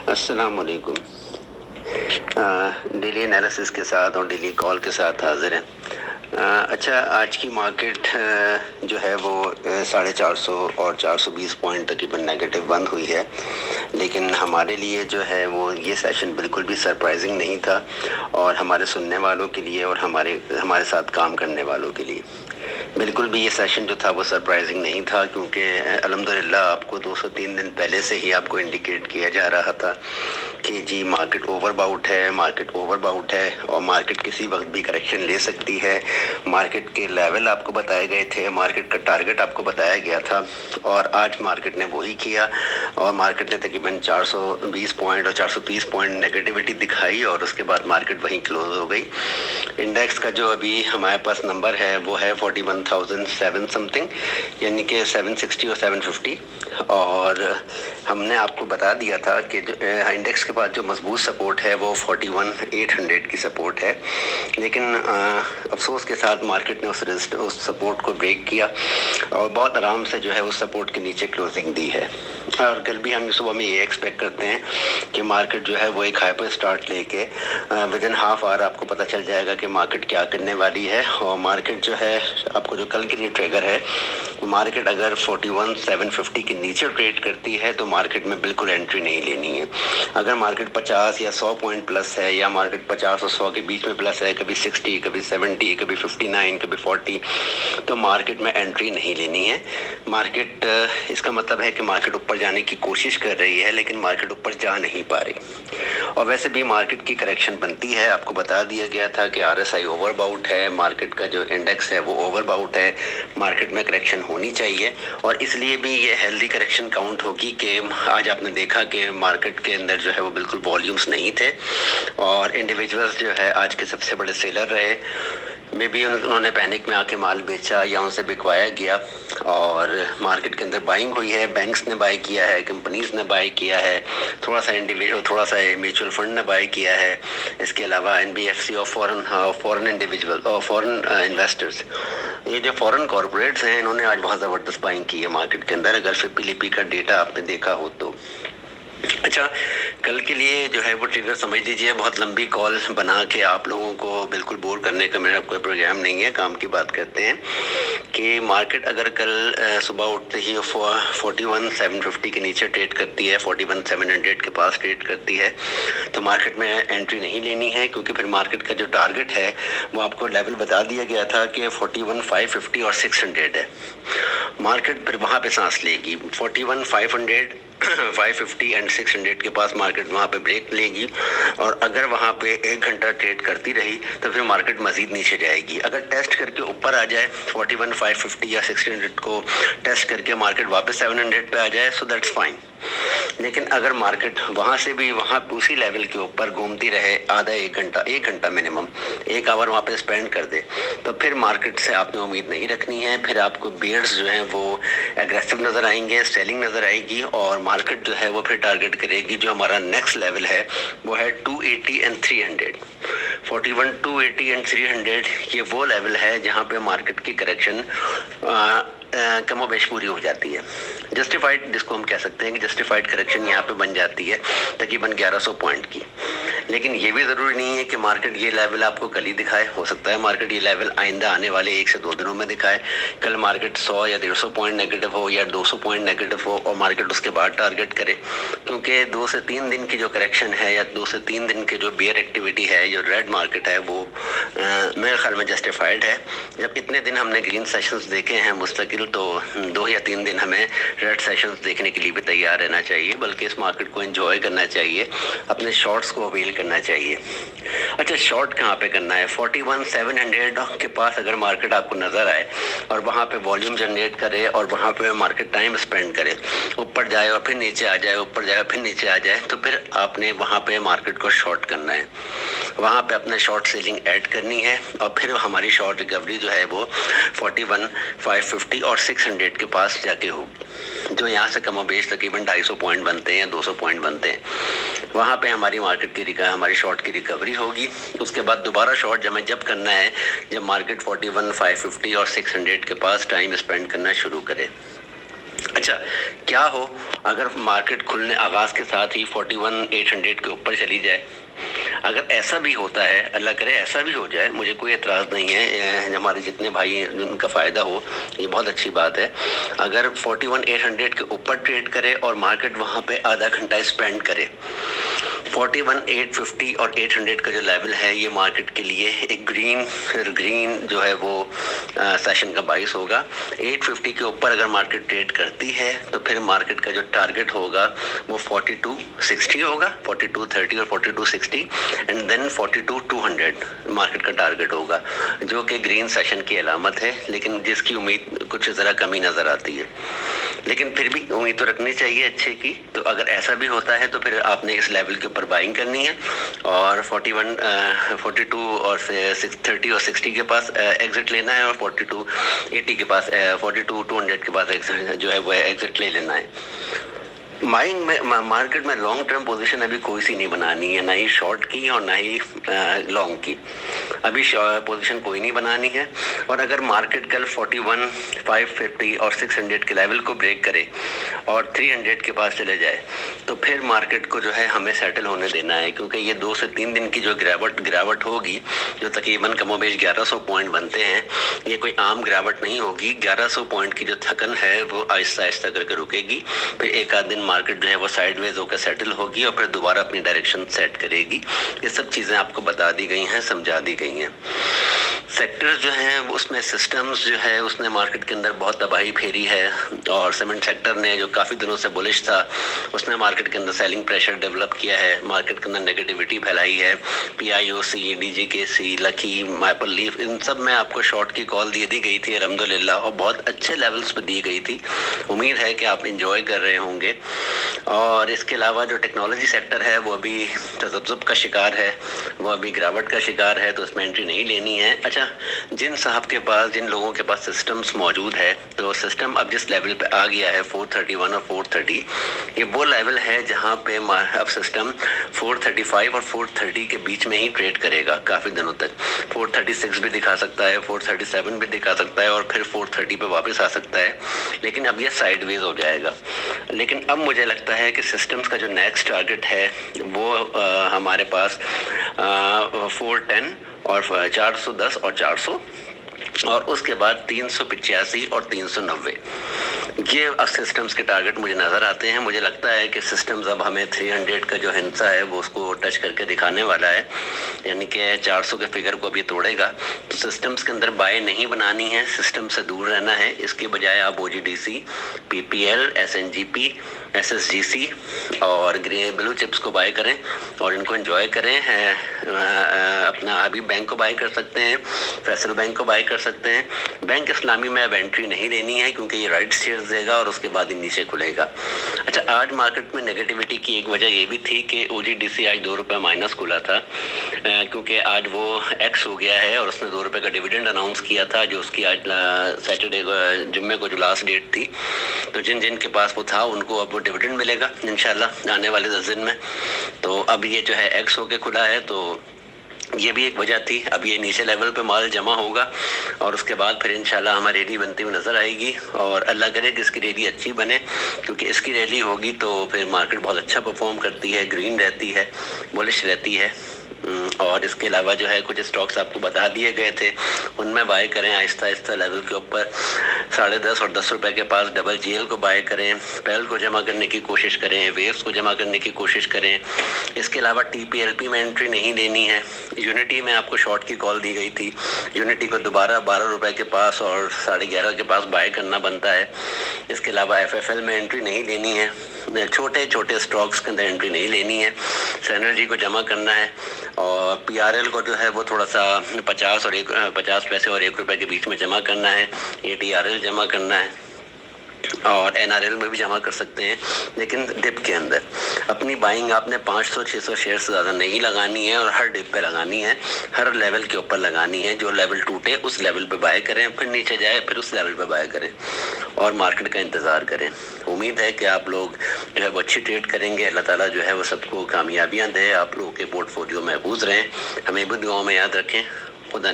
السلام علیکم. Daily analysis کے ساتھ اور ڈیلی کال کے ساتھ حاضر ہیں. اچھا، آج کی مارکیٹ جو ہے وہ 450 اور 420 پوائنٹ تقریباً نیگیٹو بند ہوئی ہے، لیکن ہمارے لیے جو ہے وہ یہ سیشن بالکل بھی سرپرائزنگ نہیں تھا، اور ہمارے سننے والوں کے لیے اور ہمارے ساتھ کام کرنے والوں کے لیے بالکل بھی یہ سیشن جو تھا وہ سرپرائزنگ نہیں تھا، کیونکہ الحمدللہ آپ کو 203 دن پہلے سے ہی آپ کو انڈیکیٹ کیا جا رہا تھا کہ جی مارکیٹ اوور باؤٹ ہے، اور مارکیٹ کسی وقت بھی کریکشن لے سکتی ہے. مارکیٹ کے لیول آپ کو بتائے گئے تھے، مارکیٹ کا ٹارگٹ آپ کو بتایا گیا تھا، اور آج مارکیٹ نے وہی کیا، اور مارکیٹ نے تقریباً 420 پوائنٹ اور 430 پوائنٹ نیگیٹیوٹی دکھائی، اور اس کے بعد مارکیٹ وہیں کلوز ہو گئی. انڈیکس کا جو ابھی ہمارے پاس نمبر ہے وہ ہے 41,007 سم تھنگ، یعنی کہ 760 اور 750. اور ہم نے آپ کو بتا دیا تھا کہ انڈیکس کے بعد جو مضبوط سپورٹ ہے وہ 41,800 کی سپورٹ ہے، لیکن افسوس کے ساتھ مارکیٹ نے اس سپورٹ کو بریک کیا اور بہت آرام سے جو ہے اس سپورٹ کے نیچے کلوزنگ دی ہے. اور کل بھی ہم صبح میں یہ ایکسپیکٹ کرتے ہیں کہ مارکیٹ جو ہے وہ ایک ہائپر سٹارٹ لے کے ود ان ہاف آور آپ کو پتہ چل جائے گا کہ مارکیٹ کیا کرنے والی ہے. اور مارکیٹ جو ہے آپ کو جو کل کے لیے ٹریگر ہے، مارکیٹ اگر 41,750 کے نیچے ٹریڈ کرتی ہے تو مارکیٹ میں بالکل انٹری نہیں لینی ہے. اگر مارکیٹ 50 یا 100 پوائنٹ پلس ہے، یا مارکیٹ 50 اور 100 کے بیچ میں پلس ہے، کبھی 60 کبھی 70 کبھی 59 کبھی 40، تو مارکیٹ میں انٹری نہیں لینی ہے. مارکیٹ اس کا مطلب ہے کہ مارکیٹ اوپر جانے کی کوشش کر رہی ہے، لیکن مارکیٹ اوپر جا نہیں پا رہی. اور ویسے بھی مارکیٹ کی کریکشن بنتی ہے، آپ کو بتا دیا گیا تھا کہ RSI اوور باؤٹ ہے، مارکیٹ کا جو انڈیکس ہے وہ اوور باؤٹ ہے، مارکیٹ میں کریکشن ہونی چاہیے. اور اس لیے بھی یہ ہیلدی کریکشن کاؤنٹ ہوگی کہ آج آپ نے دیکھا کہ مارکیٹ کے اندر جو ہے وہ بالکل والیومز نہیں تھے، اور انڈیویجولز جو ہے آج کے سب سے بڑے سیلر رہے. میں بھی انہوں نے پینک میں آ کے مال بیچا یا ان سے بکوایا گیا، اور مارکیٹ کے اندر بائنگ ہوئی ہے. بینکس نے بائی کیا ہے، کمپنیز نے بائی کیا ہے، تھوڑا سا میوچل فنڈ نے بائی کیا ہے، اس کے علاوہ NBFC اور فورن انڈیویجول اور فورن انویسٹرز، یہ جو فورن کارپوریٹس ہیں، انہوں نے آج بہت زبردست بائنگ کی ہے مارکیٹ کے اندر، اگر FIPLIP کا ڈیٹا آپ نے دیکھا ہو تو. اچھا، کل کے لیے جو ہے وہ ٹریگر سمجھ لیجئے. بہت لمبی کال بنا کے آپ لوگوں کو بالکل بور کرنے کا میرا کوئی پروگرام نہیں ہے، کام کی بات کرتے ہیں کہ مارکیٹ اگر کل صبح اٹھتے ہی 41,750 کے نیچے ٹریڈ کرتی ہے، 41,700 کے پاس ٹریڈ کرتی ہے، تو مارکیٹ میں انٹری نہیں لینی ہے، کیونکہ پھر مارکیٹ کا جو ٹارگٹ ہے وہ آپ کو لیول بتا دیا گیا تھا کہ 41,550 اور 600 ہے. مارکیٹ پھر وہاں پہ سانس لے گی. 41,500 550 اینڈ 600 کے پاس مارکیٹ وہاں پہ بریک لے گی، اور اگر وہاں پہ 1 گھنٹہ ٹریڈ کرتی رہی تو پھر مارکیٹ مزید نیچے جائے گی. اگر ٹیسٹ کر کے اوپر آ جائے 41,550 یا 600 کو ٹیسٹ کر کے مارکیٹ واپس 700 پہ آ جائے، سو دیٹس فائن. لیکن اگر مارکیٹ وہاں سے بھی وہاں اسی لیول کے اوپر گھومتی رہے آدھا 1 گھنٹہ منیمم 1 آور وہاں پہ اسپینڈ کر دے، تو پھر مارکیٹ سے آپ نے امید نہیں رکھنی ہے. پھر آپ کو بیئرز جو ہیں وہ ایگریسو نظر آئیں گے، سیلنگ نظر آئے گی، اور مارکیٹ جو ہے وہ پھر ٹارگٹ کرے گی جو ہمارا نیکسٹ لیول ہے، وہ ہے 280 اینڈ 300. 41 280 اینڈ 300 یہ وہ لیول ہے جہاں پہ مارکیٹ کی کریکشن کم و بیش پوری ہو جاتی ہے. جسٹیفائڈ جس کو ہم کہہ سکتے ہیں کہ جسٹیفائڈ کریکشن یہاں پہ بن جاتی ہے تقریباً 1100 پوائنٹ کی. لیکن یہ بھی ضروری نہیں ہے کہ مارکیٹ یہ لیول آپ کو کل ہی دکھائے، ہو سکتا ہے مارکیٹ یہ لیول آئندہ آنے والے 1 سے 2 دنوں میں دکھائے. کل مارکیٹ 100 یا 150 پوائنٹ نیگیٹو ہو یا 200 پوائنٹ نیگیٹو ہو، اور مارکیٹ اس کے بعد ٹارگٹ کرے، کیونکہ 2 سے 3 دن کی جو کریکشن ہے یا 2 سے 3 دن کے جو بیئر ایکٹیویٹی ہے، جو ریڈ مارکیٹ ہے، وہ میرے خیال میں جسٹیفائڈ ہے. جب اتنے دن ہم نے گرین سیشنز دیکھے ہیں مستقل، تو 2 یا 3 دن ہمیں ریڈ سیشنز دیکھنے کے لیے بھی تیار رہنا چاہیے، بلکہ اس مارکیٹ کو انجوائے کرنا چاہیے، اپنے شارٹس کو اویل کرنا چاہیے. اچھا، شارٹ کہاں پہ کرنا ہے؟ 41,700 کے پاس اگر مارکیٹ آپ کو نظر آئے اور وہاں پہ والیوم جنریٹ کرے، اور وہاں پہ مارکیٹ ٹائم اسپینڈ کرے، اوپر جائے اور پھر نیچے آ جائے، اوپر جائے اور پھر نیچے آ جائے، تو پھر آپ نے وہاں پہ مارکیٹ کو شارٹ کرنا ہے، وہاں پہ اپنے شارٹ سیلنگ ایڈ کرنی ہے. اور پھر ہماری شارٹ ریکوری جو ہے وہ 41,550 اور 600 کے پاس جا کے ہوگی، جو یہاں سے کم و بیش تقریباً 250 پوائنٹ بنتے ہیں یا 200 پوائنٹ بنتے ہیں. وہاں پہ ہماری ہماری شارٹ کی ریکوری ہوگی. اس کے بعد دوبارہ شارٹ جب کرنا ہے، جب مارکیٹ 41,550 اور 600 کے پاس ٹائم اسپینڈ کرنا شروع کرے. اچھا کیا ہو اگر مارکیٹ کھلنے آغاز کے ساتھ ہی 41,800 کے اوپر چلی جائے؟ اگر ایسا بھی ہوتا ہے، اللہ کرے ایسا بھی ہو جائے، مجھے کوئی اعتراض نہیں ہے، ہمارے جتنے بھائی ہیں ان کا فائدہ ہو، یہ بہت اچھی بات ہے۔ اگر 41,800 کے اوپر ٹریڈ کرے اور مارکیٹ وہاں پہ آدھا گھنٹہ اسپینڈ کرے، 41,850 اور 800 کا جو لیول ہے، یہ مارکیٹ کے لیے ایک گرین جو ہے وہ سیشن کا باعث ہوگا۔ 850 کے اوپر اگر مارکیٹ ٹریڈ کرتی ہے تو پھر مارکیٹ کا جو ٹارگٹ ہوگا وہ 4260 ہوگا، 4230 اور 4260، اینڈ دین 42,200 مارکیٹ کا ٹارگٹ ہوگا، جو کہ گرین سیشن کی علامت ہے، لیکن جس کی امید کچھ ذرا کمی نظر آتی ہے۔ لیکن پھر بھی امید تو رکھنی چاہیے اچھے کی۔ تو اگر ایسا بھی ہوتا ہے تو پھر آپ نے اس لیول کے اوپر بائنگ کرنی ہے اور 42 اور 30 اور 60 کے پاس ایگزٹ لینا ہے، اور 4280 کے پاس 42,200 کے پاس جو ہے وہ ایگزٹ لے لینا ہے۔ مارکیٹ میں لانگ ٹرم پوزیشن ابھی کوئی سی نہیں بنانی ہے، نہ ہی شارٹ کی اور نہ ہی لانگ کی، ابھی پوزیشن کوئی نہیں بنانی ہے۔ اور اگر مارکیٹ کل 41,550 اور 600 کے لیول کو بریک کرے اور 300 کے پاس چلے جائے تو پھر مارکیٹ کو جو ہے ہمیں سیٹل ہونے دینا ہے، کیونکہ یہ 2 سے 3 دن کی جو گراوٹ ہوگی، جو تقریباً کم و بیش 1100 پوائنٹ بنتے ہیں، یہ کوئی عام گراوٹ نہیں ہوگی۔ 1100 پوائنٹ کی جو تھکن ہے وہ آہستہ آہستہ کر کے رکے گی، پھر ایک آدھ دن مارکیٹ جو ہے وہ سائیڈ ویز ہو کے سیٹل ہوگی اور پھر دوبارہ اپنی ڈائریکشن سیٹ کرے گی۔ یہ سب چیزیں آپ کو بتا دی گئی ہیں، سمجھا دی گئی ہیں۔ سیکٹرز جو ہیں اس میں سسٹمز جو ہے اس نے مارکیٹ کے اندر بہت تباہی پھیری ہے، اور سیمنٹ سیکٹر نے جو کافی دنوں سے بولش تھا، اس نے مارکیٹ کے اندر سیلنگ پریشر ڈیولپ کیا ہے، مارکیٹ کے اندر نیگیٹیوٹی پھیلائی ہے۔ پی آئی او سی، ڈی جی کے سی، لکی، میپل لیف، ان سب میں آپ کو شارٹ کی کال دی گئی تھی الحمدللہ، اور بہت اچھے لیولز پہ دی گئی تھی۔ امید ہے کہ آپ انجوائے کر رہے ہوں گے۔ اور اس کے علاوہ جو ٹیکنالوجی سیکٹر ہے وہ ابھی تذبذب کا شکار ہے، وہ ابھی گراوٹ کا شکار ہے، تو اس میں انٹری نہیں لینی ہے۔ اچھا، جن لوگوں کے پاس سسٹمز موجود ہے، تو سسٹم اب جس لیول پہ آ گیا ہے 431 اور 430، یہ وہ لیول ہے جہاں پہ اب سسٹم 435 اور 430 کے بیچ میں ہی ٹریڈ کرے گا کافی دنوں تک۔ 436 بھی دکھا سکتا ہے، 437 بھی دکھا سکتا ہے، اور پھر 430 پہ واپس آ سکتا ہے، لیکن اب یہ سائیڈ ویز ہو جائے گا۔ لیکن اب مجھے لگتا ہے کہ سسٹمز کا جو نیکسٹ ٹارگٹ ہے وہ ہمارے پاس 410 اور 410 اور 400، اور اس کے بعد 385 اور 390، یہ سسٹمز کے ٹارگٹ مجھے نظر آتے ہیں۔ مجھے لگتا ہے کہ سسٹمز اب ہمیں 300 کا جو ہنسہ ہے وہ اس کو ٹچ کر کے دکھانے والا ہے، یعنی کہ 400 کے فگر کو ابھی توڑے گا۔ تو سسٹمز کے اندر بائی نہیں بنانی ہے، سسٹم سے دور رہنا ہے، اس کے بجائے آپ O G D C, P P L, S N G P, S S G C اور بلو چپس کو بائی کریں اور ان کو انجوائے کریں۔ اپنا ابھی بینک کو بائی کر سکتے ہیں، فیصل بینک کو بائی کر سکتے ہیں۔ بینک اسلامی میں اب انٹری نہیں لینی ہے، کیونکہ یہ رائٹ شیئرز دے گا اور اس کے بعد ہی نیچے کھلے گا۔ اچھا، آج مارکیٹ میں نیگیٹیوٹی کی ایک وجہ یہ بھی تھی کہ او جی ڈی سی آج 2 روپے مائنس کھلا تھا، کیونکہ آج وہ ایکس ہو گیا ہے اور اس نے 2 روپے کا ڈیویڈنڈ اناؤنس کیا تھا، جو اس کی آج سیٹرڈے جمعے کو جو لاسٹ ڈیٹ تھی، تو جن کے پاس وہ تھا ان کو اب وہ ڈیویڈنڈ ملے گا انشاءاللہ آنے والے 10 دن میں۔ تو اب یہ جو ہے ایکس ہو کے کھلا ہے، تو یہ بھی ایک وجہ تھی۔ اب یہ نیچے لیول پہ مال جمع ہوگا اور اس کے بعد پھر انشاءاللہ ہماری ریلی بنتی ہوئی نظر آئے گی، اور اللہ کرے کہ اس کی ریلی اچھی بنے، کیونکہ اس کی ریلی ہوگی تو پھر مارکیٹ بہت اچھا پرفارم کرتی ہے، گرین رہتی ہے، بولش رہتی ہے۔ اور اس کے علاوہ جو ہے کچھ سٹاکس آپ کو بتا دیے گئے تھے، ان میں بائی کریں آہستہ آہستہ لیول کے اوپر 10.5 اور 10 روپے کے پاس ڈبل جی ایل کو بائی کریں، پیل کو جمع کرنے کی کوشش کریں، ویوز کو جمع کرنے کی کوشش کریں۔ اس کے علاوہ ٹی پی ایل پی میں انٹری نہیں لینی ہے۔ یونٹی میں آپ کو شارٹ کی کال دی گئی تھی، یونٹی کو دوبارہ 12 روپے کے پاس اور 11.5 کے پاس بائی کرنا بنتا ہے۔ اس کے علاوہ ایف ایف ایل میں انٹری نہیں لینی ہے، چھوٹے سٹاکس کے اندر انٹری نہیں لینی ہے۔ سینرجی کو جمع کرنا ہے، اور پی آر ایل کو جو ہے وہ تھوڑا سا 50 پیسے اور 1 روپے کے بیچ میں جمع کرنا ہے۔ اے ٹی آر ایل جمع کرنا ہے، اور این آر ایل میں بھی جمع کر سکتے ہیں، لیکن ڈپ کے اندر اپنی بائنگ آپ نے 500-600 شیئر سے زیادہ نہیں لگانی ہے، اور ہر ڈپ پہ لگانی ہے، ہر لیول کے اوپر لگانی ہے۔ جو لیول ٹوٹے اس لیول پہ بائی کریں، پھر نیچے جائے پھر اس لیول پہ بائی کریں، اور مارکیٹ کا انتظار کریں۔ امید ہے کہ آپ لوگ جو ہے وہ اچھی ٹریڈ کریں گے۔ اللہ تعالیٰ جو ہے وہ سب کو کامیابیاں دے، آپ لوگوں کے پورٹ فولیو محفوظ رہیں، ہمیں بھی دعاؤں میں یاد رکھیں۔